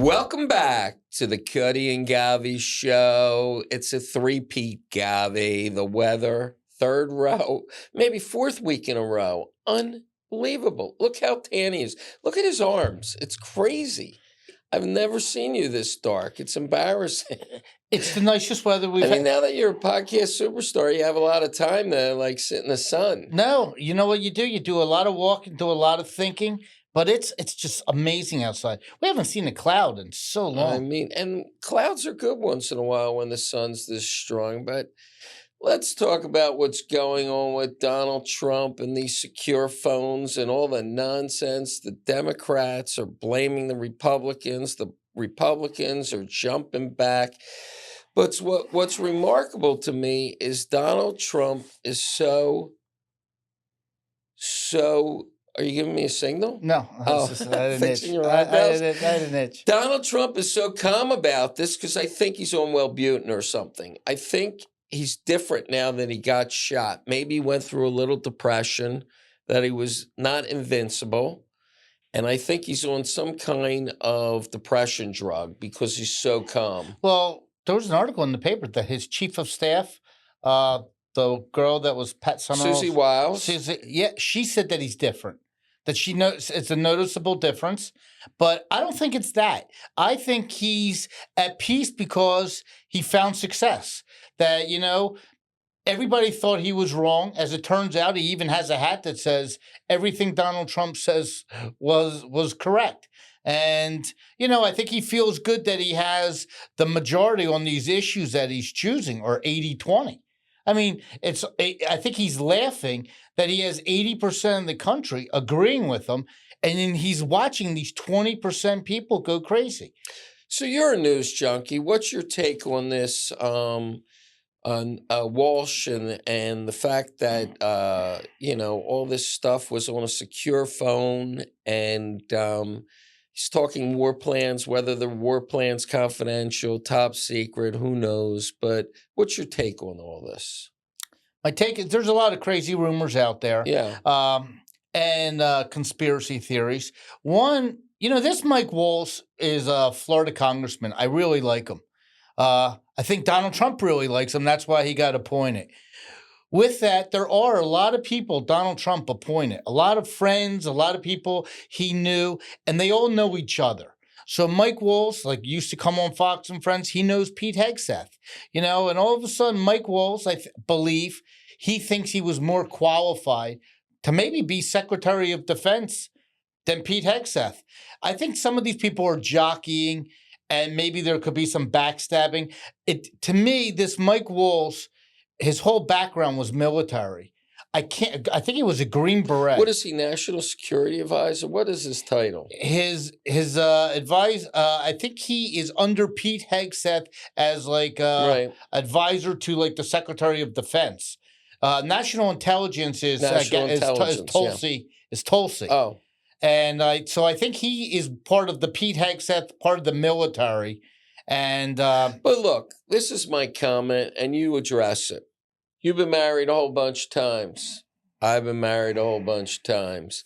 Welcome back to the Cutty and Govy show. It's a three-peat, Govy. The weather, third row, maybe fourth week in a row. Unbelievable. Look how tan he is. Look at his arms. It's crazy. I've never seen you this dark. It's embarrassing. It's the nicest weather we've I mean, had. now that you're a podcast superstar, you have a lot of time to like sit in the sun. No, you know what you do? You do a lot of walking, do a lot of thinking, but it's just amazing outside. We haven't seen a cloud in so long. I mean, and clouds are good once in a while when the sun's this strong, but let's talk about what's going on with Donald Trump and these secure phones and all the nonsense. The Democrats are blaming the Republicans. The Republicans are jumping back. But what's remarkable to me is Donald Trump is so. Are you giving me a signal? No, I didn't itch. I didn't itch. Donald Trump is so calm about this because I think he's on Wellbutrin or something. I think he's different now that he got shot. Maybe he went through a little depression, that he was not invincible. And I think he's on some kind of depression drug because he's so calm. Well, there was an article in the paper that his chief of staff, the girl that was Pat Summerall's, Susie Wiles? she said that he's different. That she knows it's a noticeable difference. But I don't think it's that. I think he's at peace because he found success. That, everybody thought he was wrong. As it turns out, he even has a hat that says everything Donald Trump says was correct. And, I think he feels good that he has the majority on these issues that he's choosing, or 80-20. I mean, I think he's laughing that he has 80% of the country agreeing with him, and then he's watching these 20% people go crazy. So you're a news junkie. What's your take on this, on Walsh and the fact that, all this stuff was on a secure phone, and he's talking war plans, whether the war plans confidential, top secret, who knows? But what's your take on all this? My take is there's a lot of crazy rumors out there. Yeah. And conspiracy theories. One, this Mike Walsh is a Florida congressman. I really like him. I think Donald Trump really likes him. That's why he got appointed. With that, there are a lot of people Donald Trump appointed, a lot of friends, a lot of people he knew, and they all know each other. So Mike Walsh, used to come on Fox and Friends, he knows Pete Hegseth, and all of a sudden Mike Walsh, I believe, he thinks he was more qualified to maybe be Secretary of Defense than Pete Hegseth. I think some of these people are jockeying, and maybe there could be some backstabbing. To me, this Mike Walsh, his whole background was military. I think he was a Green Beret. What is he, National Security Advisor? What is his title? His I think he is under Pete Hegseth as right. Advisor to the Secretary of Defense. National Intelligence is Tulsi. Yeah. Is Tulsi. Oh. And so I think he is part of the Pete Hegseth, part of the military. And but look, this is my comment, and you address it. You've been married a whole bunch of times. I've been married a whole bunch of times.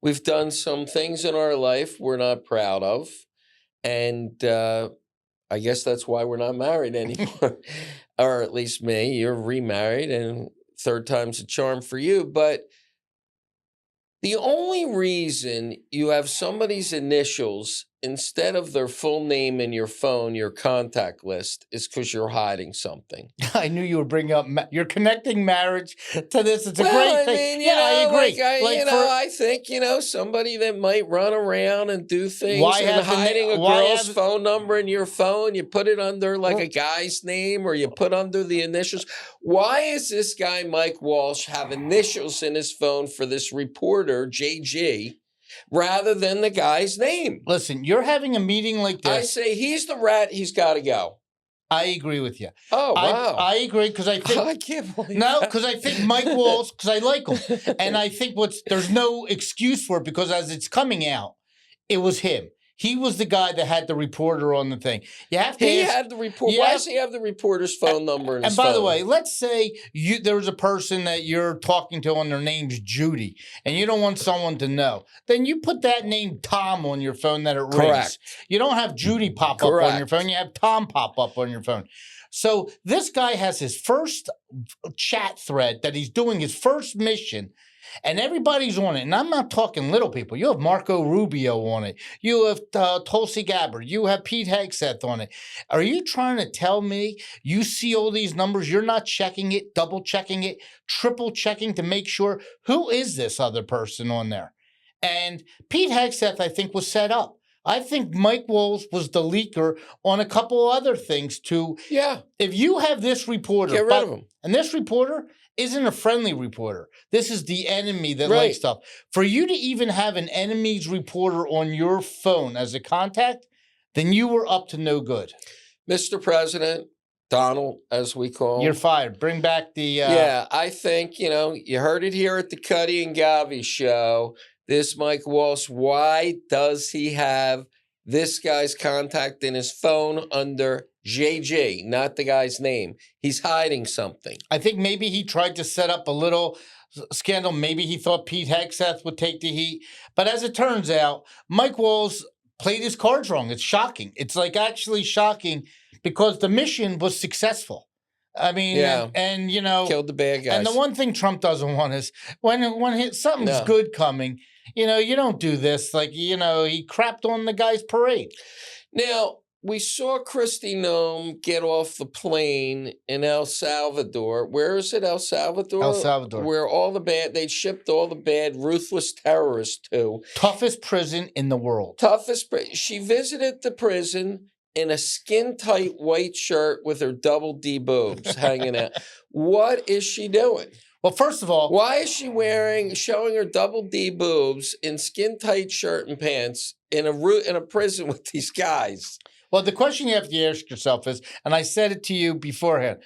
We've done some things in our life we're not proud of, and I guess that's why we're not married anymore, or at least me. You're remarried, and third time's a charm for you, but the only reason you have somebody's initials instead of their full name in your phone, your contact list, is because you're hiding something. I knew you would bring up, you're connecting marriage to this. It's a great thing. I agree. I think, somebody that might run around and do things and hiding a girl's phone number in your phone, you put it under a guy's name, or you put under the initials. Why is this guy, Mike Walsh, have initials in his phone for this reporter, JG, rather than the guy's name? Listen, you're having a meeting like this. I say he's the rat. He's got to go. I agree with you. Oh, wow. I agree because I think... I can't believe No, because I think Mike Walsh, because I like him. And I think there's no excuse for it because as it's coming out, it was him. He was the guy that had the reporter on the thing. You have to He ask, had the report. you Why have- does he have the reporter's phone number in his and by the phone? way, let's say there was a person that you're talking to and their name's Judy, and you don't want someone to know. Then you put that name Tom on your phone that it rings. Correct. You don't have Judy pop up on your phone. You have Tom pop up on your phone. So this guy has his first chat thread that he's doing his first mission. And everybody's on it. And I'm not talking little people. You have Marco Rubio on it. You have Tulsi Gabbard. You have Pete Hegseth on it. Are you trying to tell me you see all these numbers? You're not checking it, double checking it, triple checking to make sure who is this other person on there? And Pete Hegseth, I think, was set up. I think Mike Walls was the leaker on a couple other things too. Yeah. If you have this reporter, Get rid of him. And this reporter isn't a friendly reporter. This is the enemy that Right. likes stuff. For you to even have an enemy's reporter on your phone as a contact, then you were up to no good. Mr. President, Donald, as we call him. You're fired. Bring back the... Yeah, I think, you heard it here at the Cutty and Govy show. This Mike Walsh, why does he have this guy's contact in his phone under JJ, not the guy's name? He's hiding something. I think maybe he tried to set up a little scandal. Maybe he thought Pete Hegseth would take the heat. But as it turns out, Mike Walls played his cards wrong. It's shocking. It's like actually shocking because the mission was successful. I mean, Yeah. and Killed the bad guys. And the one thing Trump doesn't want is when something's good coming, you don't do this. Like, he crapped on the guy's parade. Now, we saw Kristi Noem get off the plane in El Salvador. Where is it, El Salvador? El Salvador. Where they shipped all the bad, ruthless terrorists to. Toughest prison in the world. She visited the prison in a skin-tight white shirt with her double D boobs hanging out. What is she doing? Well, first of all, why is she showing her double D boobs in skin-tight shirt and pants in a prison with these guys? Well, the question you have to ask yourself is, and I said it to you beforehand,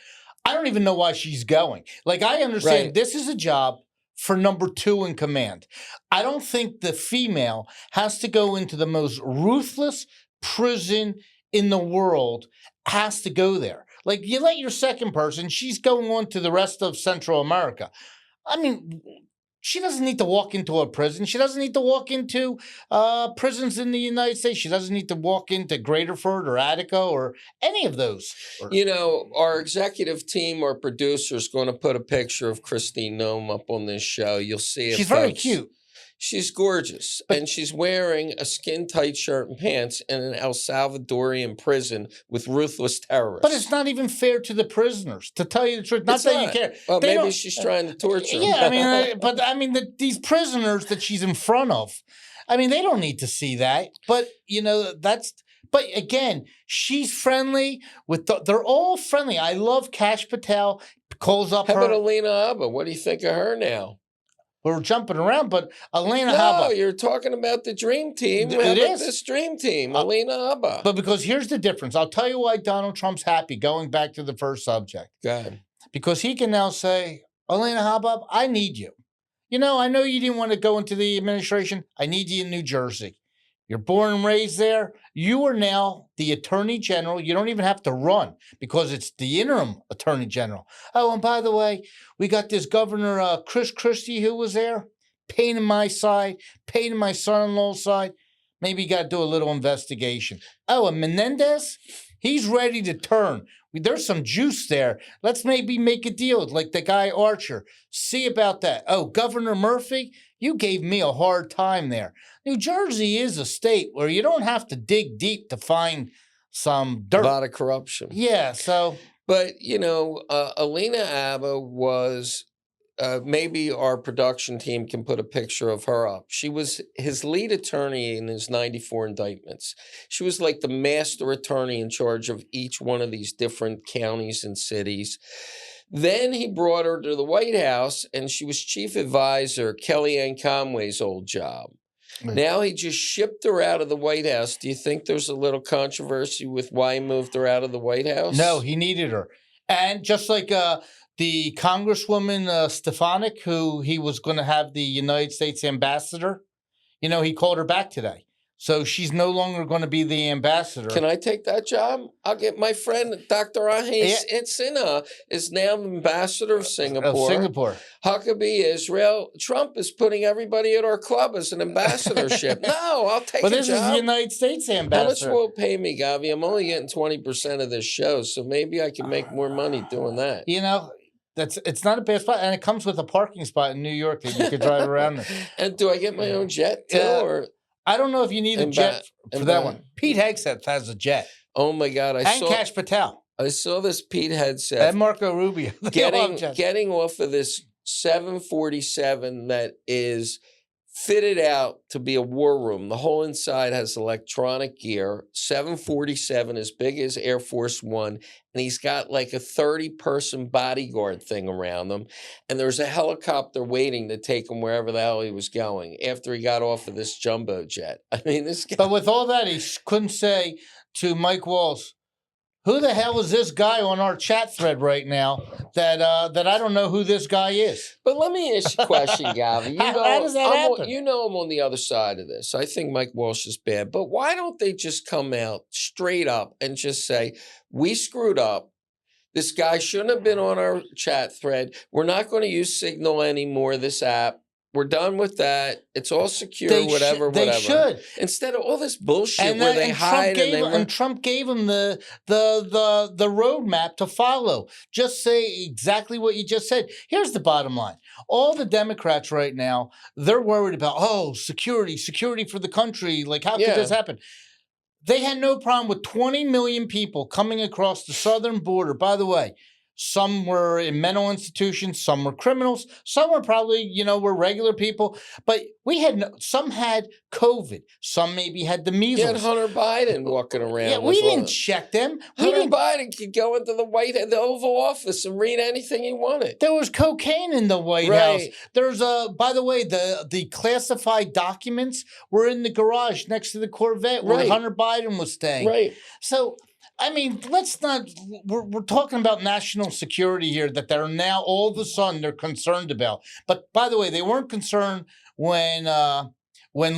I don't even know why she's going. Like, I understand This is a job for number 2 in command. I don't think the female has to go into the most ruthless prison in the world, has to go there. Like, you let your second person, she's going on to the rest of Central America. I mean, she doesn't need to walk into a prison. She doesn't need to walk into prisons in the United States. She doesn't need to walk into Graterford or Attica or any of those. Our executive team, our producer, is going to put a picture of Kristi Noem up on this show. You'll see it. She's very cute. She's gorgeous, and she's wearing a skin-tight shirt and pants in an El Salvadorian prison with ruthless terrorists. But it's not even fair to the prisoners, to tell you the truth. Not that you care. Well, maybe she's trying to torture them. Yeah, these prisoners that she's in front of, they don't need to see that. But, But again, she's friendly with they're all friendly. I love Kash Patel, calls up How her. about Alina Habba? What do you think of her now? We're jumping around, but Alina Habba. No, you're talking about the Dream Team. How about this Dream Team, Alina Habba? But because here's the difference. I'll tell you why Donald Trump's happy, going back to the first subject. Go ahead. Because he can now say, Alina Habba, I need you. I know you didn't want to go into the administration. I need you in New Jersey. You're born and raised there. You are now the Attorney General. You don't even have to run because it's the interim Attorney General. Oh, and by the way, we got this Governor Chris Christie who was there, pain in my side, pain in my son-in-law's side. Maybe you got to do a little investigation. Oh, and Menendez, he's ready to turn. There's some juice there. Let's maybe make a deal like the guy Archer. See about that. Oh, Governor Murphy, you gave me a hard time there. New Jersey is a state where you don't have to dig deep to find some dirt. A lot of corruption. Yeah, so. But, Alina Habba was, maybe our production team can put a picture of her up. She was his lead attorney in his 94 indictments. She was like the master attorney in charge of each one of these different counties and cities. Then he brought her to the White House, and she was chief advisor, Kellyanne Conway's old job. Right. Now he just shipped her out of the White House. Do you think there's a little controversy with why he moved her out of the White House? No, he needed her. And just like the Congresswoman Stefanik, who he was going to have the United States ambassador, he called her back today. So she's no longer going to be the ambassador. Can I take that job? I'll get my friend Dr. Ahe Sinha is now ambassador of Singapore. Huckabee, Israel. Trump is putting everybody at our club as an ambassadorship. No, I'll take But a this is job. the United States ambassador. How much will it pay me, Govy? I'm only getting 20% of this show, so maybe I can make more money doing that. You know, it's not a bad spot, and it comes with a parking spot in New York that you could drive around there. And do I get my own jet too? Or I don't know if you need a jet for that one. Pete Hegseth has a jet. Oh my God! And Kash Patel. I saw this Pete Hegseth And Marco Rubio getting off of this 747 that is fitted out to be a war room. The whole inside has electronic gear. 747 as big as Air Force One, and he's got like a 30-person bodyguard thing around him. And there's a helicopter waiting to take him wherever the hell he was going after he got off of this jumbo jet. I mean, this guy. But with all that, he couldn't say to Mike Walsh, who the hell is this guy on our chat thread right now that I don't know who this guy is? But let me ask you a question, Govy. How does that happen? You know I'm on the other side of this. I think Mike Walsh is bad. But why don't they just come out straight up and just say, we screwed up. This guy shouldn't have been on our chat thread. We're not going to use Signal anymore, this app. We're done with that. It's all secure, whatever. They should. Instead of all this bullshit where they hide and Trump gave him the roadmap to follow. Just say exactly what you just said. Here's the bottom line. All the Democrats right now, they're worried about, security for the country. Like, how could this happen? They had no problem with 20 million people coming across the southern border. By the way, some were in mental institutions, some were criminals, some were probably, were regular people. But some had COVID, some maybe had the measles. You had Hunter Biden walking around. Yeah, we didn't check them. Hunter Biden could go into the Oval Office and read anything he wanted. There was cocaine in the White House. There's by the way, the classified documents were in the garage next to the Corvette where Hunter Biden was staying. Right. So, I mean, let's not. We're talking about national security here that they're now all of a sudden they're concerned about. But by the way, they weren't concerned when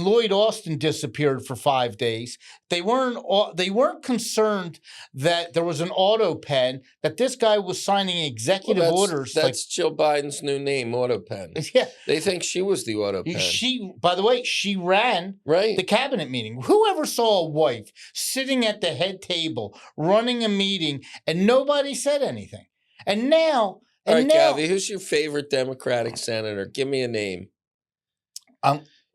Lloyd Austin disappeared for 5 days. They weren't concerned that there was an auto pen, that this guy was signing executive orders. That's Jill Biden's new name, auto pen. Yeah. They think she was the auto pen. By the way, she ran the cabinet meeting. Whoever saw a wife sitting at the head table running a meeting and nobody said anything? And now... All right, Govy, who's your favorite Democratic senator? Give me a name.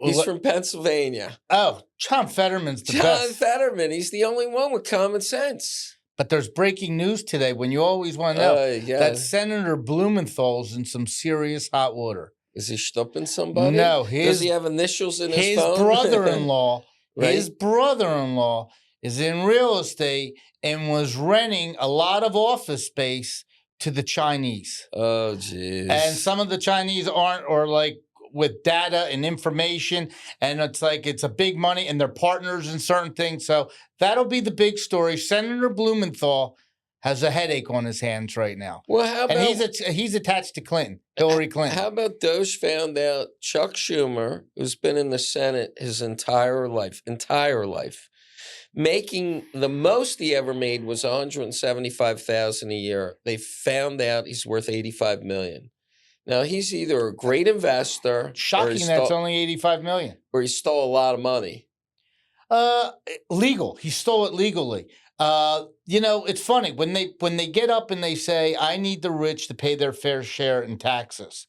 He's from Pennsylvania. Oh, John Fetterman's the best. John Fetterman. He's the only one with common sense. But there's breaking news today when you always want to know that Senator Blumenthal's in some serious hot water. Is he stumping somebody? No. Does he have initials in his phone? His brother-in-law is in real estate and was renting a lot of office space to the Chinese. Oh, jeez. And some of the Chinese with data and information, and it's a big money, and they're partners in certain things. So that'll be the big story. Senator Blumenthal has a headache on his hands right now. Well, how about... And he's attached to Hillary Clinton. How about Doge found out Chuck Schumer, who's been in the Senate his entire life, making the most he ever made was $175,000 a year. They found out he's worth $85 million. Now, he's either a great investor... Shocking that's only $85 million. Or he stole a lot of money. Legal. He stole it legally. It's funny. When they get up and they say, I need the rich to pay their fair share in taxes,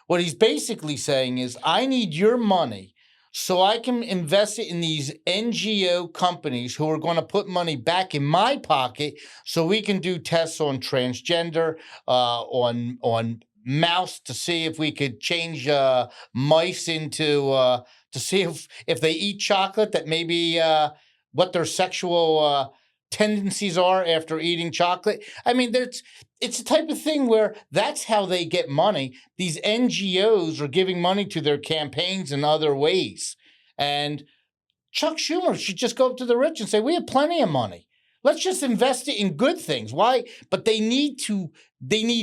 what he's basically saying is, I need your money so I can invest it in these NGO companies who are going to put money back in my pocket so we can do tests on transgender, on mouse to see if we could change mice into to see if they eat chocolate, that maybe what their sexual tendencies are after eating chocolate. I mean, it's the type of thing where that's how they get money. These NGOs are giving money to their campaigns in other ways. And Chuck Schumer should just go up to the rich and say, we have plenty of money. Let's just invest it in good things. Why? But they need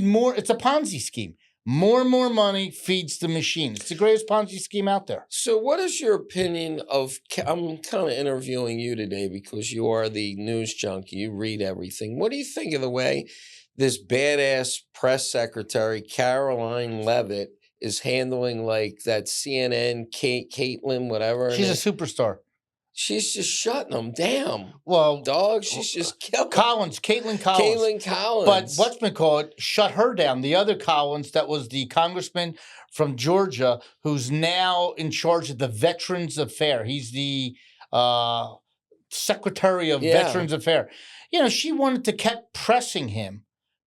more. It's a Ponzi scheme. More and more money feeds the machine. It's the greatest Ponzi scheme out there. So, what is your opinion of? I'm kind of interviewing you today because you are the news junkie. You read everything. What do you think of the way this badass press secretary, Caroline Levitt, is handling like that CNN, Caitlin, whatever? She's a superstar. She's just shutting them down. Well, Dog, she's just killing Caitlin Collins. Caitlin But Collins. whatchamacallit shut her down. The other Collins, that was the congressman from Georgia, who's now in charge of the Veterans Affairs. He's the Secretary of Veterans Affairs. She wanted to keep pressing him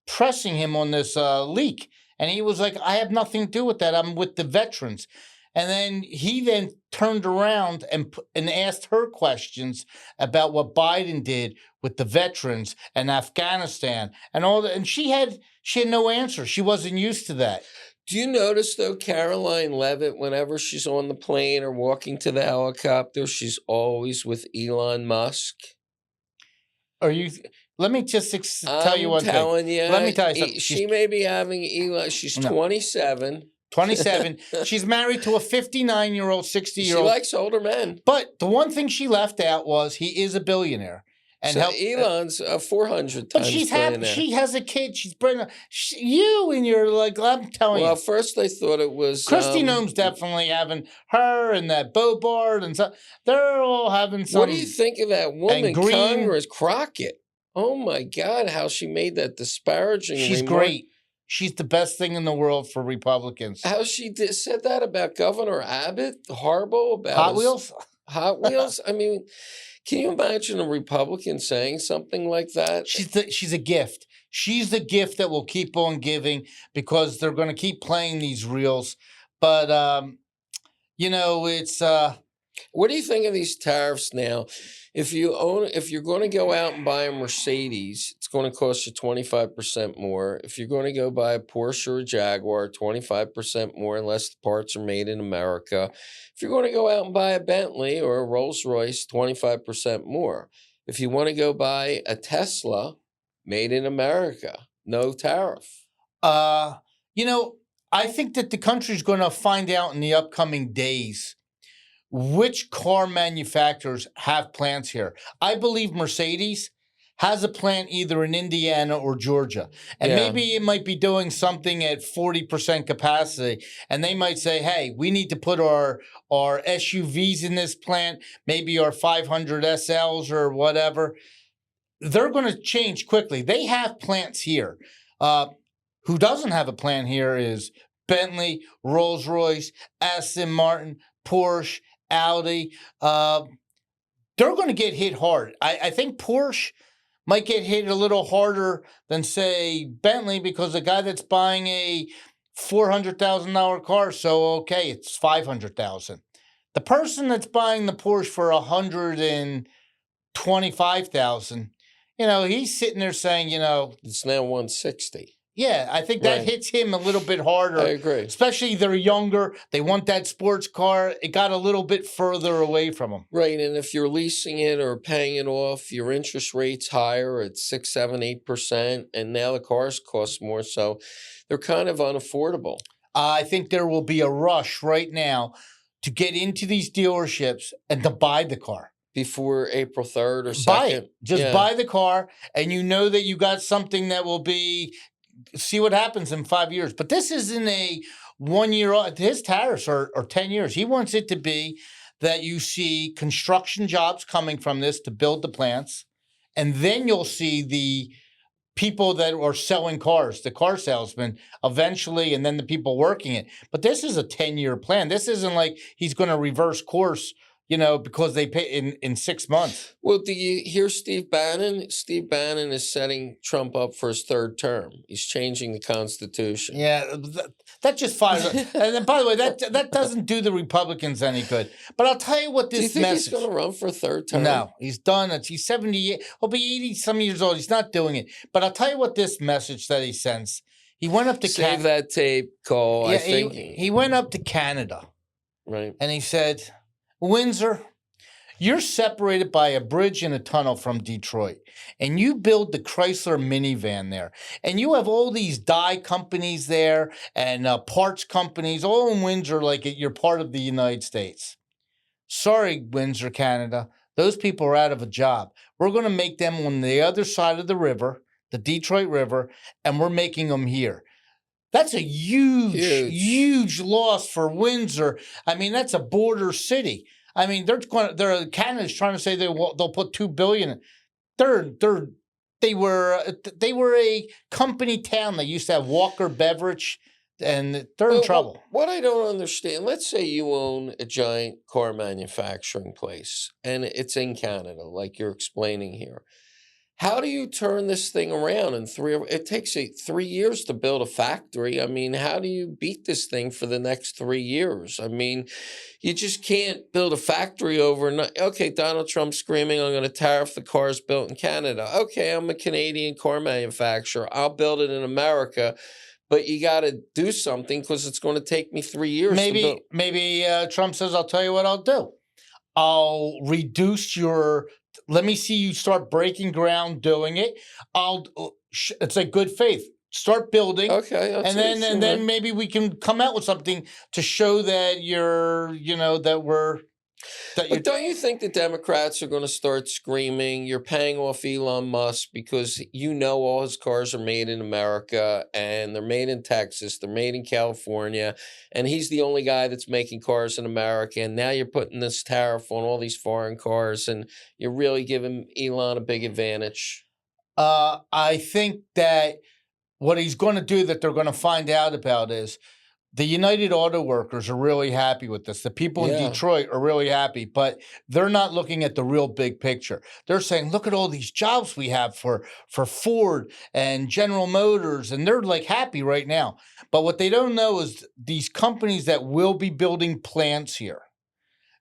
on this leak. And he was like, I have nothing to do with that. I'm with the veterans. And then he turned around and asked her questions about what Biden did with the veterans and Afghanistan and all that. And she had no answer. She wasn't used to that. Do you notice, though, Caroline Levitt, whenever she's on the plane or walking to the helicopter, she's always with Elon Musk? Let me just tell you one thing. Let me tell you something. She may be having Elon. She's 27. 27. She's married to a 59-year-old, 60-year-old. She likes older men. But the one thing she left out was he is a billionaire. And so Elon's 400 times But she's happy. She has a kid. She's bringing you and you're like, I'm telling you. Well, first I thought it was Kristi Noem's definitely having her and that Bobart and so they're all having some. What do you think of that woman, Congress Crockett? Oh my God, how she made that disparaging remark. She's great. She's the best thing in the world for Republicans. How she said that about Governor Abbott? Horrible about Hot Wheels? Hot Wheels? I mean, can you imagine a Republican saying something like that? She's a gift. She's the gift that will keep on giving because they're going to keep playing these reels. But, it's... What do you think of these tariffs now? If you're going to go out and buy a Mercedes, it's going to cost you 25% more. If you're going to go buy a Porsche or a Jaguar, 25% more unless the parts are made in America. If you're going to go out and buy a Bentley or a Rolls Royce, 25% more. If you want to go buy a Tesla, made in America, no tariff. I think that the country's going to find out in the upcoming days which car manufacturers have plants here. I believe Mercedes has a plant either in Indiana or Georgia. And maybe it might be doing something at 40% capacity. And they might say, hey, we need to put our SUVs in this plant, maybe our 500 SLs or whatever. They're going to change quickly. They have plants here. Who doesn't have a plant here is Bentley, Rolls-Royce, Aston Martin, Porsche, Audi. They're going to get hit hard. I think Porsche might get hit a little harder than, say, Bentley because the guy that's buying a $400,000 car, so okay, it's $500,000. The person that's buying the Porsche for $125,000, he's sitting there saying, it's now 160. Yeah, I think that hits him a little bit harder. I agree. Especially they're younger. They want that sports car. It got a little bit further away from them. Right. And if you're leasing it or paying it off, your interest rate's higher at 6, 7, 8%. And now the cars cost more. So they're kind of unaffordable. I think there will be a rush right now to get into these dealerships and to buy the car. Before April 3rd or 2nd. Buy it. Just buy the car. And you know that you got something that will be... See what happens in 5 years. But this isn't a 1 year. His tariffs are 10 years. He wants it to be that you see construction jobs coming from this to build the plants. And then you'll see the people that are selling cars, the car salesmen eventually, and then the people working it. But this is a 10-year plan. This isn't like he's going to reverse course, because they pay in 6 months. Well, do you hear Steve Bannon? Steve Bannon is setting Trump up for his third term. He's changing the Constitution. Yeah, that just fires. And then, by the way, that doesn't do the Republicans any good. But I'll tell you what this do you think message. He's going to run for a third term? No, he's done it. He's 78. He'll be 80 some years old. He's not doing it. But I'll tell you what this message that he sends. He went up to Save that tape, Cole. Yeah, I think he went up to Canada. Right. And he said, Windsor, You're separated by a bridge and a tunnel from Detroit, and you build the Chrysler minivan there, and you have all these dye companies there and parts companies, all in Windsor, like you're part of the United States. Sorry, Windsor, Canada. Those people are out of a job. We're going to make them on the other side of the river, the Detroit River, and we're making them here. That's a huge, Huge. huge loss for Windsor. I mean, that's a border city. I mean, Canada's trying to say they'll put $2 billion. They were a company town. They used to have Walker Beverage, and they're in trouble. What I don't understand, let's say you own a giant car manufacturing place and it's in Canada, like you're explaining here. How do you turn this thing around in it takes 3 years to build a factory. I mean, how do you beat this thing for the next 3 years? I mean, you just can't build a factory overnight. Okay, Donald Trump's screaming, I'm going to tariff the cars built in Canada. Okay, I'm a Canadian car manufacturer. I'll build it in America. But you got to do something because it's going to take me 3 years to build. Maybe Trump says, I'll tell you what I'll do. I'll reduce let me see you start breaking ground doing it. It's like good faith. Start building. Okay. And then maybe we can come out with something to show that But don't you think the Democrats are going to start screaming, you're paying off Elon Musk because all his cars are made in America and they're made in Texas, they're made in California, and he's the only guy that's making cars in America, and now you're putting this tariff on all these foreign cars, and you're really giving Elon a big advantage? I think that what he's going to do that they're going to find out about is the United Auto Workers are really happy with this. The people in Detroit are really happy, but they're not looking at the real big picture. They're saying, look at all these jobs we have for Ford and General Motors, and they're like happy right now. But what they don't know is these companies that will be building plants here,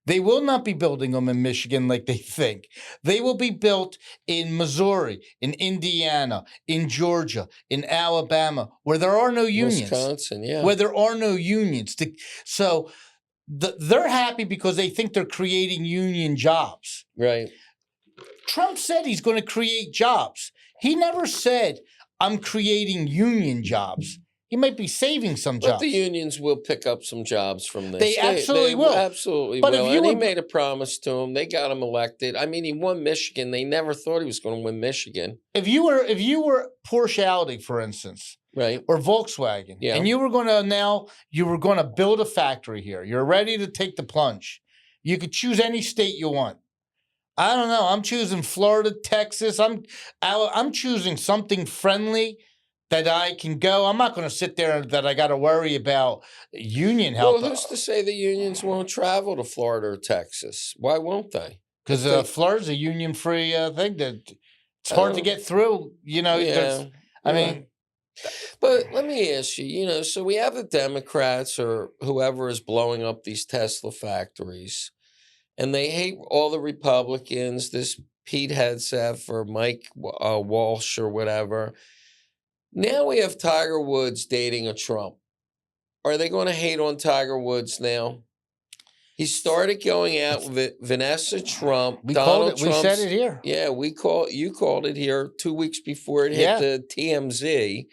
they will not be building them in Michigan like they think. They will be built in Missouri, in Indiana, in Georgia, in Alabama, where there are no unions. Wisconsin, yeah. Where there are no unions. They're happy because they think they're creating union jobs. Right. Trump said he's going to create jobs. He never said, I'm creating union jobs. He might be saving some jobs. But the unions will pick up some jobs from this. They absolutely will. Absolutely but will. If he made a promise to them. They got him elected. I mean, he won Michigan. They never thought he was going to win Michigan. If you were Porsche Audi, for instance, right, or Volkswagen, and you were going to build a factory here. You're ready to take the plunge. You could choose any state you want. I don't know. I'm choosing Florida, Texas. I'm choosing something friendly that I can go. I'm not going to sit there that I got to worry about union help. Well, who's to say the unions won't travel to Florida or Texas? Why won't they? Because Florida's a union-free thing. That it's hard to get through. I mean. But let me ask you, so we have the Democrats or whoever is blowing up these Tesla factories, and they hate all the Republicans, this Pete Hegseth or Mike Walsh or whatever. Now we have Tiger Woods dating a Trump. Are they going to hate on Tiger Woods now? He started going out with Vanessa Trump. We said it here. Yeah, you called it here 2 weeks before it hit the TMZ.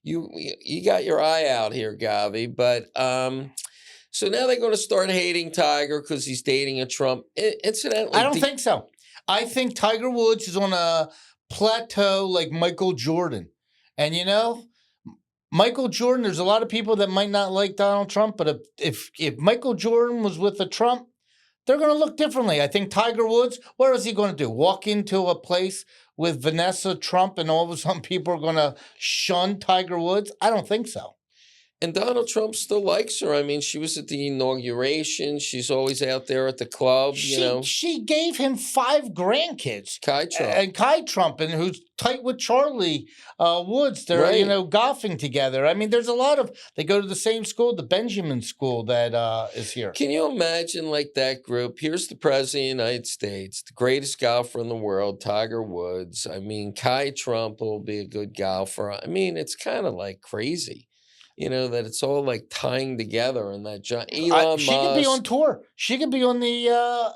You got your eye out here, Govy. But so now they're going to start hating Tiger because he's dating a Trump. Incidentally, I don't think so. I think Tiger Woods is on a plateau like Michael Jordan. And Michael Jordan, there's a lot of people that might not like Donald Trump, but if Michael Jordan was with a Trump, they're going to look differently. I think Tiger Woods, what is he going to do? Walk into a place with Vanessa Trump and all of a sudden people are going to shun Tiger Woods? I don't think so. And Donald Trump still likes her. I mean, she was at the inauguration. She's always out there at the club, She gave him 5 grandkids. Kai Trump, and who's tight with Charlie Woods. They're, golfing together. I mean, there's a lot of, they go to the same school, the Benjamin School that is here. Can you imagine like that group? Here's the president of the United States, the greatest golfer in the world, Tiger Woods. I mean, Kai Trump will be a good golfer. I mean, it's kind of like crazy. that it's all like tying together, and that She could be on Musk. tour. She could be on the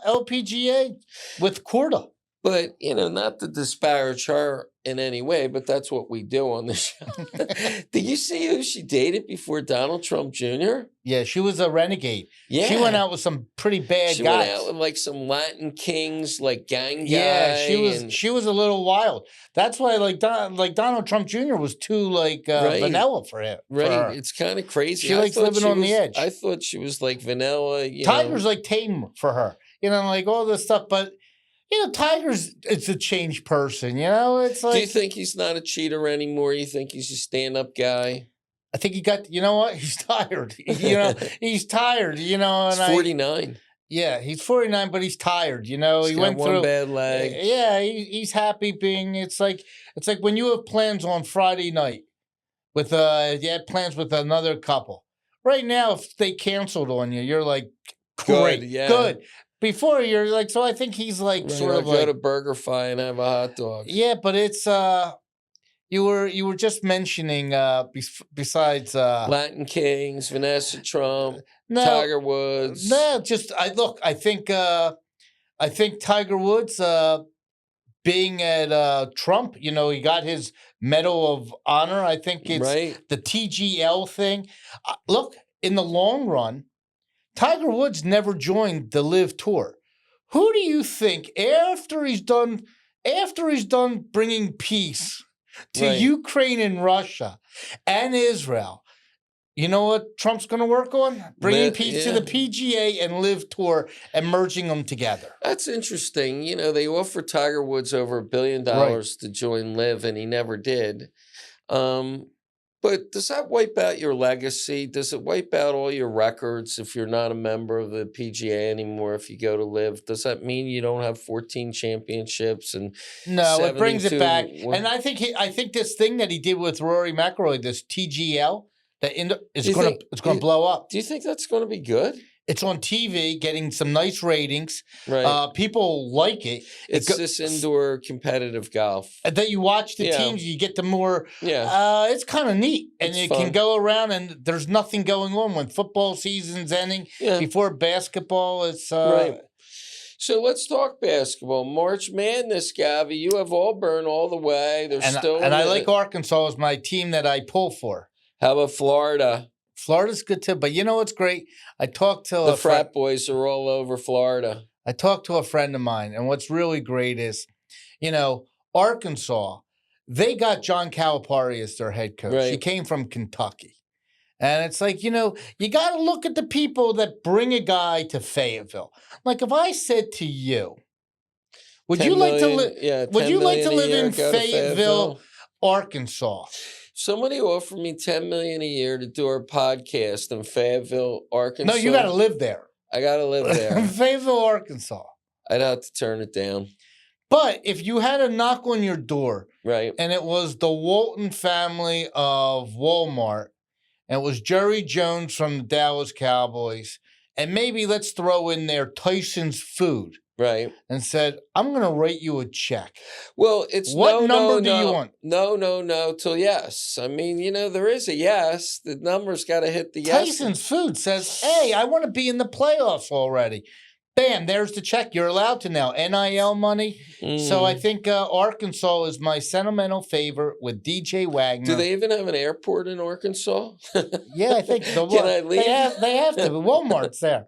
LPGA with Corda. But, not to disparage her in any way, but that's what we do on the show. Did you see who she dated before Donald Trump Jr.? Yeah, she was a renegade. Yeah. She went out with some pretty bad She guys. went out with like some Latin kings, like gang guy. Yeah, she was a little wild. That's why Donald Trump Jr. was too Right. vanilla for him. Right. For her. It's kind of crazy. She likes living on the edge. I thought she was like vanilla. Tiger's like tame for her. Like all this stuff, but Tiger's it's a changed person. It's like. Do you think he's not a cheater anymore? You think he's a stand-up guy? I think he got. You know what? He's tired. He's tired. And he's 49. Yeah, he's 49, but he's tired. He He's went got through one bad leg. Yeah, he's happy being. It's like when you have plans on Friday night with you had plans with another couple. Right now, if they canceled on you, you're like, great, Good, yeah. good. Before you're like, so I think he's like sort of go to BurgerFi and have a hot dog. Yeah, but it's you were just mentioning besides Latin Kings, Vanessa Trump, no, Tiger Woods. No, I think Tiger Woods being at Trump, he got his Medal of Honor. I think it's right. The TGL thing. Look, in the long run, Tiger Woods never joined the Live Tour. Who do you think after he's done bringing peace to Right. Ukraine and Russia and Israel? You know what Trump's going to work on? Bringing peace to the PGA and Live Tour and merging them together. That's interesting. They offered Tiger Woods over $1 billion to join Live, and he never did. But does that wipe out your legacy? Does it wipe out all your records if you're not a member of the PGA anymore? If you go to Live, does that mean you don't have 14 championships and no? It brings it back. What? And I think this thing that he did with Rory McIlroy, this TGL, it's going to blow up. Do you think that's going to be good? It's on TV, getting some nice ratings. Right. People like it. It's this indoor competitive golf. That you watch the teams, you get the more. Yeah. It's kind of neat. And you can go around and there's nothing going on when football season's ending. Yeah. Before basketball, it's. Right. So let's talk basketball. March Madness, Govy. You have Auburn all the way. And I like Arkansas as my team that I pull for. How about Florida? Florida's good too, but you know what's great? I talked to the frat boys are all over Florida. I talked to a friend of mine, and what's really great is, Arkansas, they got John Calipari as their head coach. Right. He came from Kentucky. And it's like, you got to look at the people that bring a guy to Fayetteville. Like if I said to you, would you like to live in Fayetteville, Arkansas? Somebody offered me $10 million a year to do our podcast in Fayetteville, Arkansas. No, you got to live there. I got to live there. Fayetteville, Arkansas. I'd have to turn it down. But if you had a knock on your door, right, and it was the Walton family of Walmart, and it was Jerry Jones from the Dallas Cowboys, and maybe let's throw in there Tyson's Food. Right. And said, I'm going to write you a check. Well, it's what number do you want? No, till yes. I mean, there is a yes. The number's got to hit the yes. Tyson's Food says, hey, I want to be in the playoffs already. Bam, there's the check. You're allowed to now. NIL money. So I think Arkansas is my sentimental favorite with DJ Wagner. Do they even have an airport in Arkansas? Yeah, I think. Can I leave? They have to. Walmart's there.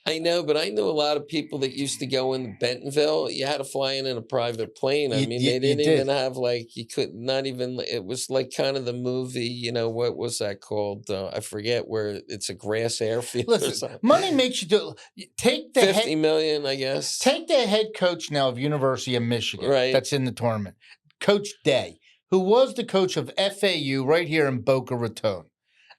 I know, but I know a lot of people that used to go into Bentonville. You had to fly in a private plane. I mean, they didn't even have you could not even, it was like kind of the movie, what was that called? I forget, where it's a grass airfield. Listen, money makes you take the 50 million, I guess. Take the head coach now of University of Michigan. Right. That's in the tournament. Coach Day, who was the coach of FAU right here in Boca Raton.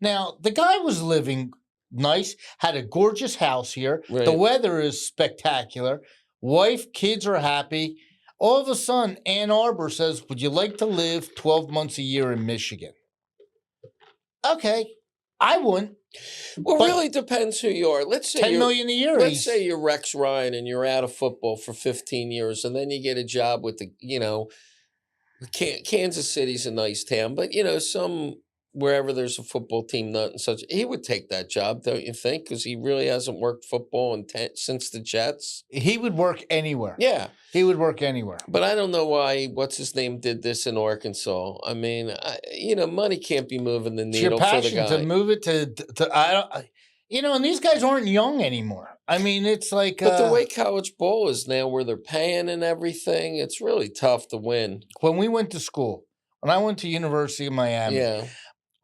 Now, the guy was living nice, had a gorgeous house here. Right. The weather is spectacular. Wife, kids are happy. All of a sudden, Ann Arbor says, would you like to live 12 months a year in Michigan? Okay, I wouldn't. Well, it really depends who you are. Let's say $10 million a year. Let's say you're Rex Ryan and you're out of football for 15 years, and then you get a job with Kansas City's a nice town, but some wherever there's a football team, not and such. He would take that job, don't you think? Because he really hasn't worked football since the Jets. He would work anywhere. Yeah. He would work anywhere. But I don't know why, what's his name, did this in Arkansas. I mean, money can't be moving the It's your needle for the passion guy. to move it to I don't, and these guys aren't young anymore. I mean, it's like. But the way college ball is now, where they're paying and everything, it's really tough to win. When we went to school, when I went to University of Miami, Yeah.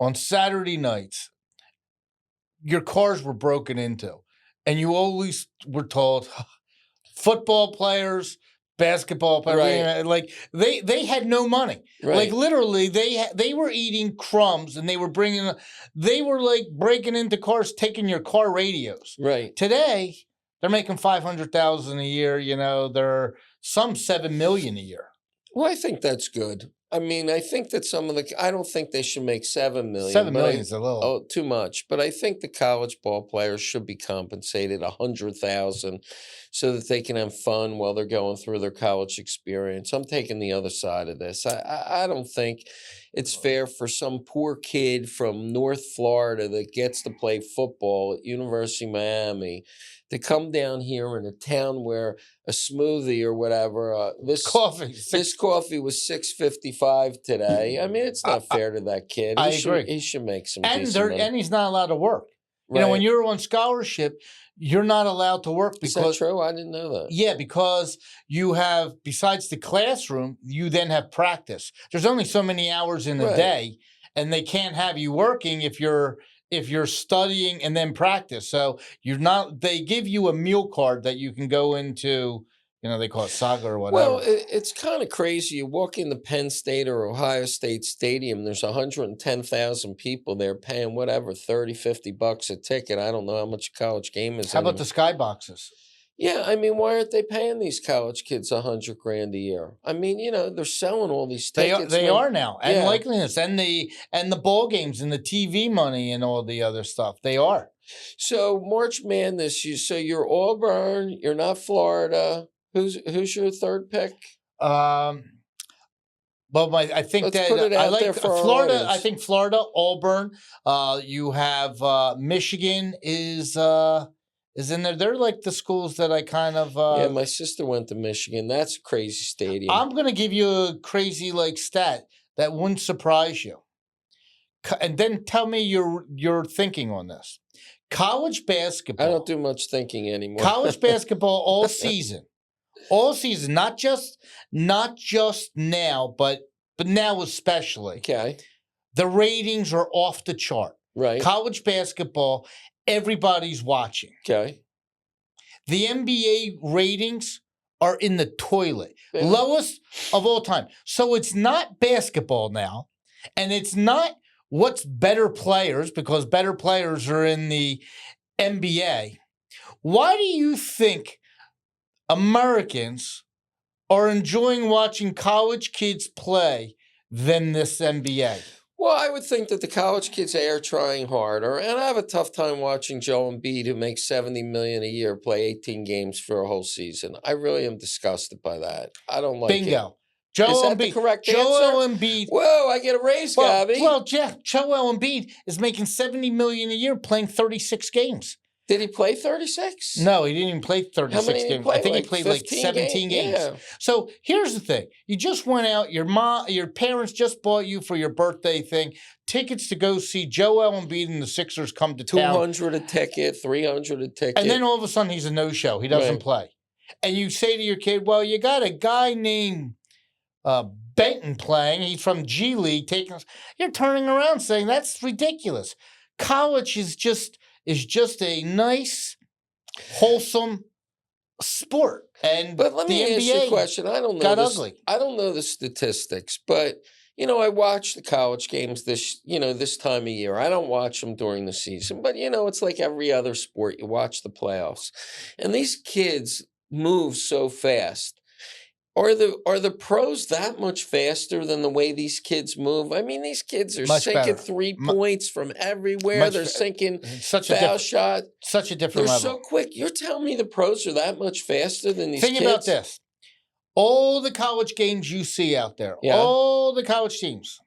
on Saturday nights, your cars were broken into, and you always were told, football players, basketball players, Right. like they had no money. Right. Like literally, they were eating crumbs, and they were like breaking into cars, taking your car radios. Right. Today, they're making $500,000 a year. They're some $7 million a year. Well, I think that's good. I mean, I think that I don't think they should make $7 million. $7 million is a little. Oh, too much. But I think the college ball players should be compensated $100,000 so that they can have fun while they're going through their college experience. I'm taking the other side of this. I don't think it's fair for some poor kid from North Florida that gets to play football at University of Miami to come down here in a town where a smoothie or whatever, this coffee was $6.55 today. I mean, it's not fair to that kid. I agree. He should make some And decent money. and he's not allowed to work. Right. When you're on scholarship, you're not allowed to work because. Is that true? I didn't know that. Yeah, because you have, besides the classroom, you then have practice. There's only so many hours in a day, and they can't have you working if you're studying and then practice. So they give you a meal card that you can go into, they call it Saga or whatever. Well, it's kind of crazy. You walk into Penn State or Ohio State Stadium, there's 110,000 people there paying whatever, $30-$50 a ticket. I don't know how much a college game is. How about the skyboxes? Yeah, I mean, why aren't they paying these college kids $100,000 a year? I mean, they're selling all these tickets. They are now, and likeliness, and the ball games and the TV money and all the other stuff. They are. So March Madness, so you're Auburn, you're not Florida. Who's your third pick? Well, I think Let's put it I out like there for our Florida. audience. I think Florida, Auburn. You have Michigan is in there. They're like the schools that I kind of. Yeah, my sister went to Michigan. That's a crazy stadium. I'm going to give you a crazy stat that wouldn't surprise you, and then tell me your thinking on this. College basketball. I don't do much thinking anymore. College basketball all season. All season, not just now, but now especially. Okay. The ratings are off the chart. Right. College basketball, everybody's watching. Okay. The NBA ratings are in the toilet. Yeah. Lowest of all time. So it's not basketball now, and it's not what's better players, because better players are in the NBA. Why do you think Americans are enjoying watching college kids play than this NBA? Well, I would think that the college kids are trying harder, and I have a tough time watching Joel Embiid, who makes $70 million a year, play 18 games for a whole season. I really am disgusted by that. I don't like it. Bingo. Is that the correct answer? Joel Embiid. Whoa, I get a raise, Gabby. Well, Jeff, Joel Embiid is making $70 million a year playing 36 games. Did he play 36? No, he didn't even play 36 How many games. Play? I think he played 17 games. Yeah. So here's the thing. You just went out, your parents just bought you for your birthday thing, tickets to go see Joel Embiid and the Sixers come to town. $200 a ticket, $300 a ticket. And then all of a sudden he's a no-show. He doesn't play. And you say to your kid, well, you got a guy named Benton playing. He's from G League. You're turning around saying that's ridiculous. College is just a nice, wholesome sport. But let me ask you a question. I don't know ugly. I don't know the statistics, but I watch the college games this time of year. I don't watch them during the season, but it's like every other sport. You watch the playoffs, and these kids move so fast. Are the pros that much faster than the way these kids move? I mean, these kids are sinking 3 points from everywhere. They're sinking foul shot. Such a different level. They're so quick. You're telling me the pros are that much faster than these kids? Think about this. All the college games you see out there, all the college teams,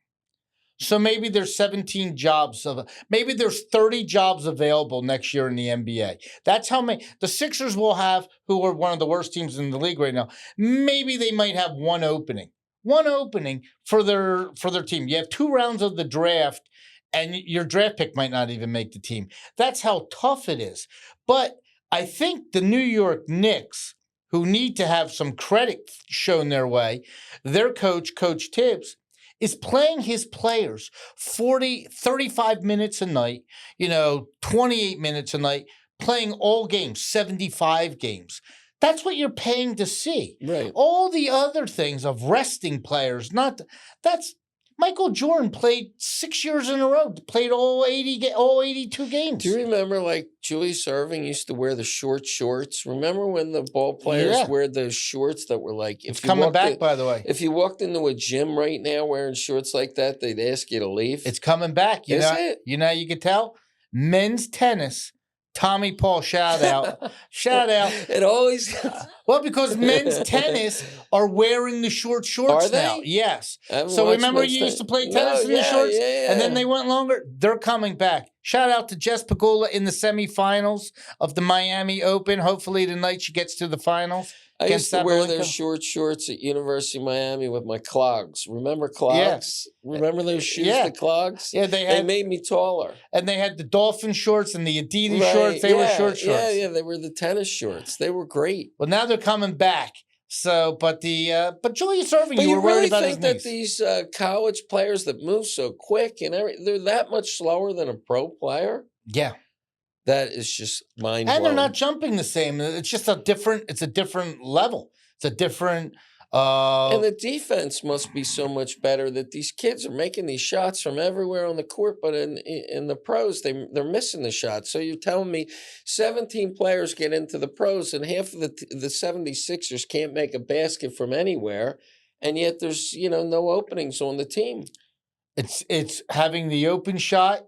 So maybe there's 17 jobs maybe there's 30 jobs available next year in the NBA. That's how many the Sixers will have, who are one of the worst teams in the league right now. Maybe they might have one opening. One opening for their team. You have 2 rounds of the draft and your draft pick might not even make the team. That's how tough it is. But I think the New York Knicks, who need to have some credit shown their way, their coach, Coach Tibbs, is playing his players 35 minutes a night, 28 minutes a night, playing all games, 75 games. That's what you're paying to see. Right. All the other things of resting players, that's Michael Jordan played 6 years in a row, played all 82 games. Do you remember like Julius Erving used to wear the short shorts? Remember when the ball players wear those shorts that were like, it's coming back, by the way. If you walked into a gym right now wearing shorts like that, they'd ask you to leave. It's coming back. Is it? You know how you could tell? Men's tennis. Tommy Paul, shout out. Shout out. It always well, because men's tennis are wearing the short shorts are they? Now. Yes. So remember you used to play tennis in the shorts? Yeah. And then they went longer? They're coming back. Shout out to Jess Pagula in the semifinals of the Miami Open. Hopefully tonight she gets to the finals. I used to wear those short shorts at University of Miami with my clogs. Remember clogs? Yeah. Remember those shoes, the clogs? Yeah, they made me taller. And they had the Dolphin shorts and the Adidas shorts. They were short shorts. Yeah, they were the tennis shorts. They were great. Well, now they're coming back. So, but Julius Erving, you were really worried about think that these college players that move so quick and they're that much slower than a pro player? Yeah. That is just mind blowing. And they're not jumping the same. It's just a different level. It's a different and the defense must be so much better that these kids are making these shots from everywhere on the court, but in the pros, they're missing the shots. So you're telling me 17 players get into the pros and half of the 76ers can't make a basket from anywhere, and yet there's no openings on the team. It's having the open shot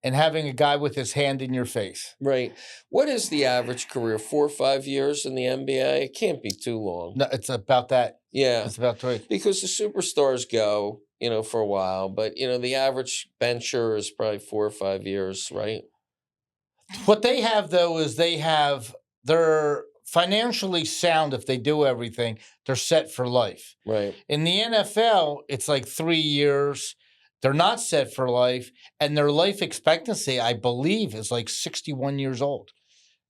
and having a guy with his hand in your face. Right. What is the average career? 4 or 5 years in the NBA? It can't be too long. No, it's about that. Yeah. It's about 3. Because the superstars go, for a while. But, the average bencher is probably 4 or 5 years, right? What they have, though, is they're financially sound if they do everything. They're set for life. Right. In the NFL, it's like 3 years. They're not set for life, and their life expectancy, I believe, is like 61 years old.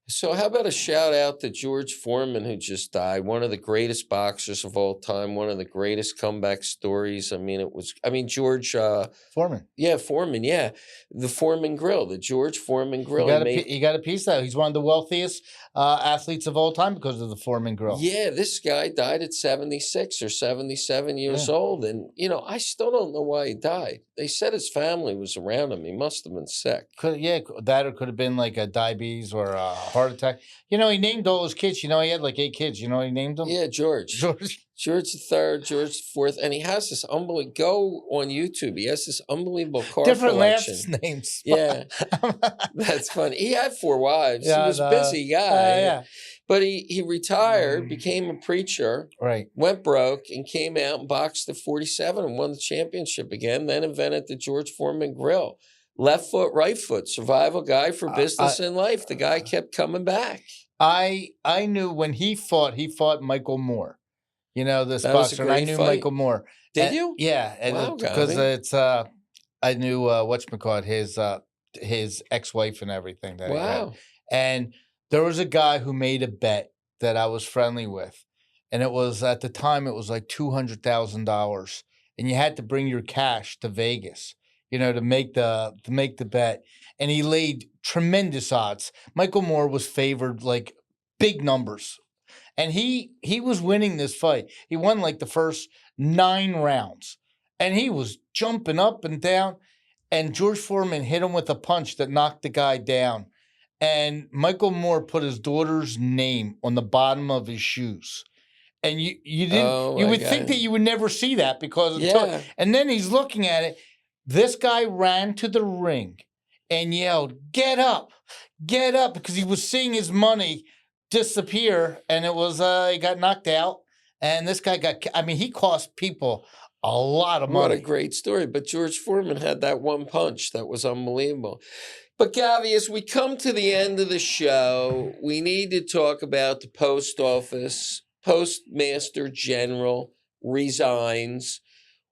So how about a shout out to George Foreman, who just died, one of the greatest boxers of all time, one of the greatest comeback stories. George Foreman. Yeah, Foreman. Yeah, the Foreman Grill, the George Foreman Grill. He got a piece of that. He's one of the wealthiest athletes of all time because of the Foreman Grill. Yeah, this guy died at 76 or 77 years old, and I still don't know why he died. They said his family was around him. He must have been sick. That or could have been like a diabetes or a heart attack. He named all his kids. He had like 8 kids. He named them? Yeah, George the third, George the fourth. And he has this unbelievable, go on YouTube. He has this unbelievable car different collection. last names. Yeah. That's funny. He had 4 wives. He was a busy guy. Yeah. But he retired, became a preacher, right? Went broke, and came out and boxed at 47 and won the championship again. Then invented the George Foreman Grill. Left foot, right foot, survival guy for business and life. The guy kept coming back. I knew when he fought Michael Moore. This boxer. And I knew fight. Michael Moore. Did you? Yeah, Wow, because it's I knew whatchamacallit, his ex-wife and everything that he had. And there was a guy who made a bet that I was friendly with. And it was, at the time, it was like $200,000. And you had to bring your cash to Vegas, to make the bet. And he laid tremendous odds. Michael Moore was favored like big numbers. And he was winning this fight. He won like the first 9 rounds. And he was jumping up and down. And George Foreman hit him with a punch that knocked the guy down. And Michael Moore put his daughter's name on the bottom of his shoes. And you didn't you would think that you would never see that because and then he's looking at it. This guy ran to the ring and yelled, "Get up, because he was seeing his money disappear, and it was he got knocked out. And this guy he cost people A lot of What a money. great story. But George Foreman had that one punch that was unbelievable. But Gavi, as we come to the end of the show, we need to talk about the post office. Postmaster General resigns.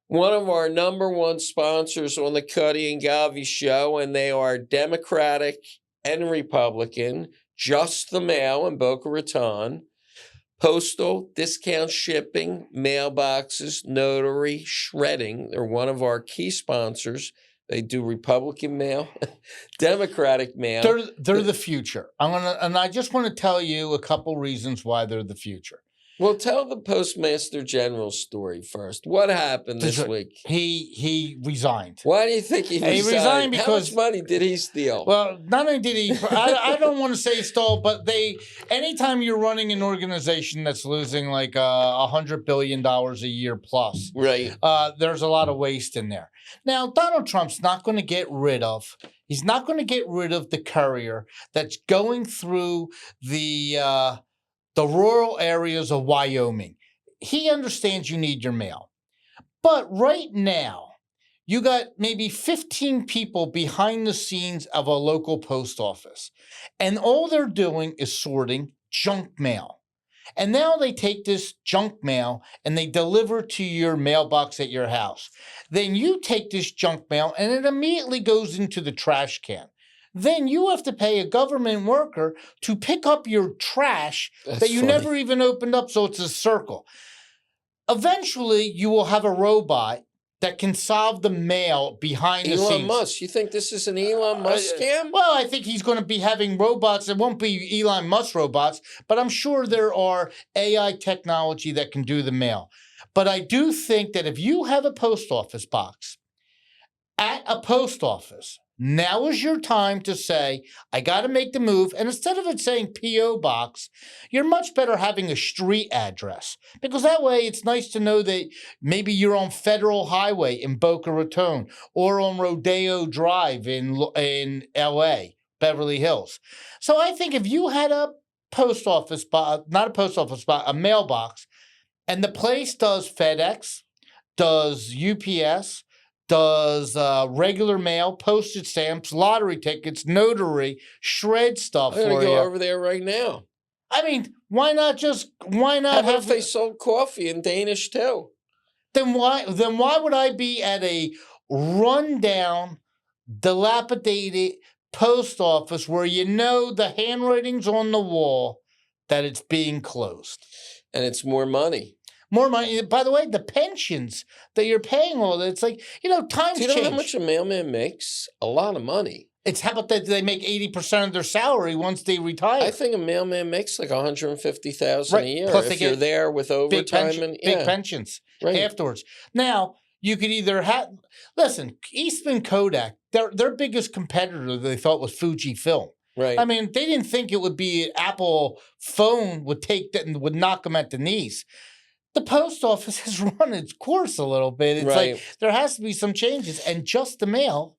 One of our number one sponsors on the Cutty and Govy show, and they are Democratic and Republican, Just the Mail in Boca Raton. Postal, discount shipping, mailboxes, notary, shredding. They're one of our key sponsors. They do Republican mail, Democratic mail. They're the future. I just want to tell you a couple reasons why they're the future. Well, tell the Postmaster General story first. What happened this week? He resigned. Why do you think he resigned? He resigned because how much money did he steal? Well, not only did he, I don't want to say stole, but anytime you're running an organization that's losing like $100 billion a year plus, right? There's a lot of waste in there. Now, Donald Trump's not going to get rid of. He's not going to get rid of the courier that's going through the rural areas of Wyoming. He understands you need your mail. But right now, you got maybe 15 people behind the scenes of a local post office. And all they're doing is sorting junk mail. And now they take this junk mail and they deliver to your mailbox at your house. Then you take this junk mail and it immediately goes into the trash can. Then you have to pay a government worker to pick up your trash that you never even opened up, so it's a circle. Eventually, you will have a robot that can solve the mail behind the scenes. Elon Musk. You think this is an Elon Musk scam? Well, I think he's going to be having robots. It won't be Elon Musk robots, but I'm sure there are AI technology that can do the mail. But I do think that if you have a post office box at a post office, now is your time to say, I got to make the move. And instead of it saying P.O. Box, you're much better having a street address. Because that way it's nice to know that maybe you're on Federal Highway in Boca Raton or on Rodeo Drive in L.A., Beverly Hills. So I think if you had a post office box, not a post office box, a mailbox, and the place does FedEx, does UPS, does regular mail, postage stamps, lottery tickets, notary, shred stuff for you. I'm going to go over there right now. I mean, why not How if they sold coffee in Danish too? Then why would I be at a rundown, dilapidated post office where you know the handwriting's on the wall that it's being closed? And it's more money. More money. By the way, the pensions that you're paying all that, it's like, times change. Do you know how much a mailman makes? A lot of money. It's how about that they make 80% of their salary once they retire? I think a mailman makes like $150,000 a year. Plus if you're there with overtime big pensions afterwards. Now, you could either Eastman Kodak, their biggest competitor they thought was Fujifilm. Right. I mean, they didn't think it would be an Apple phone would take that and would knock them at the knees. The post office has run its course a little bit. It's like there has to be some changes. And Just the Mail,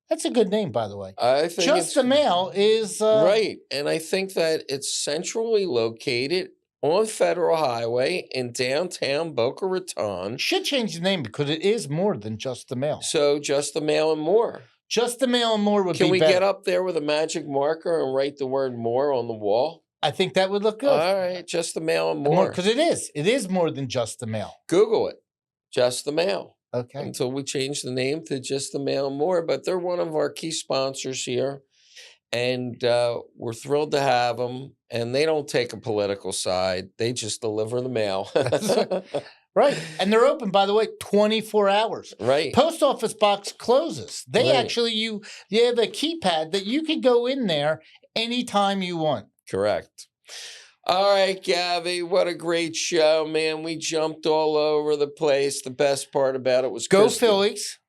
that's a good name, by the way. I think Just the Mail is... right. And I think that it's centrally located on Federal Highway in downtown Boca Raton. Should change the name because it is more than Just the Mail. So Just the Mail and More. Just the Mail and More would be better. Can we get up there with a magic marker and write the word more on the wall? I think that would look good. All right, Just the Mail and More. Because it is more than Just the Mail. Google it, Just the Mail. Okay. Until we change the name to Just the Mail and More. But they're one of our key sponsors here. And we're thrilled to have them. And they don't take a political side. They just deliver the mail. Right. And they're open, by the way, 24 hours. Right. Post office box closes. They actually, you have a keypad that you can go in there anytime you want. Correct. All right, Gabby, what a great show, man. We jumped all over the place. The best part about it was Go Kristen. Phillies.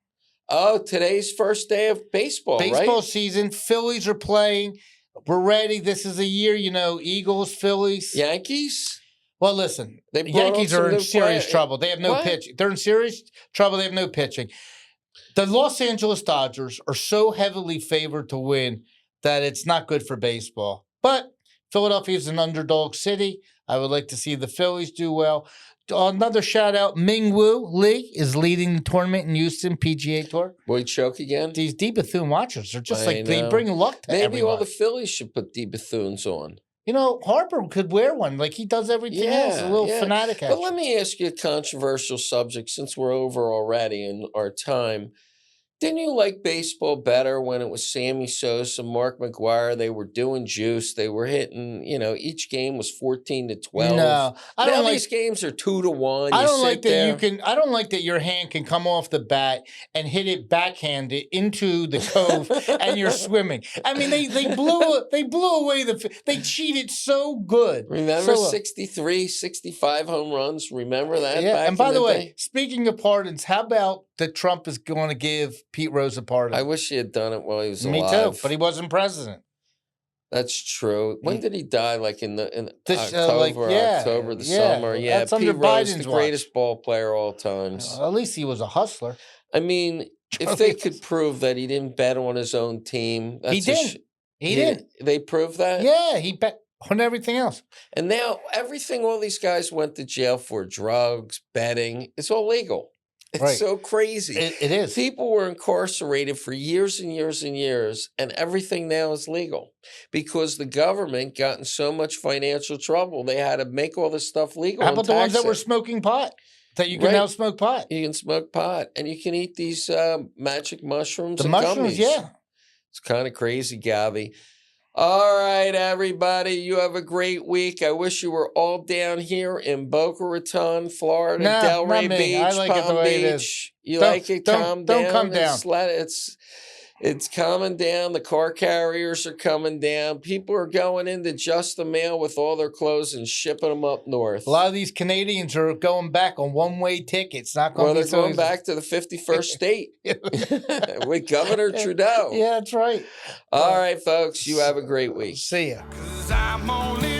Oh, today's first day of baseball, right? Season. Phillies are playing. We're ready. This is a year, Eagles, Phillies. Yankees? Well, listen, the Yankees are in serious trouble. They have no pitching. They're in serious trouble. They have no pitching. The Los Angeles Dodgers are so heavily favored to win that it's not good for baseball. But Philadelphia's an underdog city. I would like to see the Phillies do well. Another shout out, Ming Woo Lee is leading the tournament in Houston PGA Tour. Boy, choke again. These D Bethune watchers are just I like they know. bring luck to Maybe everybody. all the Phillies should put D Bethunes on. You know, Harper could wear one like he does everything else. A little fanatic But action. let me ask you a controversial subject since we're over already in our time. Didn't you like baseball better when it was Sammy Sosa, Mark McGwire? They were doing juice. They were hitting, each game was 14-12. No, I don't like these games are 2-1. I You don't like sit that there. you can. I don't like that your hand can come off the bat and hit it backhanded into the cove, and you're swimming. I mean, they blew away they cheated so good. Remember So, 63, 65 home runs? Remember that? yeah. Back And by in the way, day? speaking of pardons, how about that Trump is going to give Pete Rose a pardon? I wish he had done it while he was Me alive. too, but he wasn't president. That's true. When did he die? Like in This, October, yeah, the yeah. summer. Yeah, That's Pete under Rose, Biden's the watch. greatest ball player of all times. At least he was a hustler. I mean, if they could prove that he didn't bet on his own team, that's He didn't. He did. They proved that. Yeah, he bet on everything else. And now everything all these guys went to jail for, drugs, betting, it's all legal. It's Right. so crazy. It is. People were incarcerated for years and years and years, and everything now is legal because the government got in so much financial trouble. They had to make all this stuff legal. How about the ones that were tax it. smoking pot? That you can Right. now smoke pot. You can smoke pot, and you can eat these magic mushrooms The and mushrooms, gummies. yeah. It's kind of crazy, Govy. All right, everybody. You have a great week. I wish you were all down here in Boca Raton, Florida, No, Delray not me. Beach, I like it the Palm way it is. Beach. You Don't- like it? don't- Calm don't down. come down. It's calming down. The car carriers are coming down. People are going into Just the Mail with all their clothes and shipping them up north. A lot of these Canadians are going back on one-way tickets. Not going Well, to they're be so going easy. back to the 51st state with Governor Trudeau. Yeah, that's right. All right, folks. You have a great week. See ya. 'Cause I'm only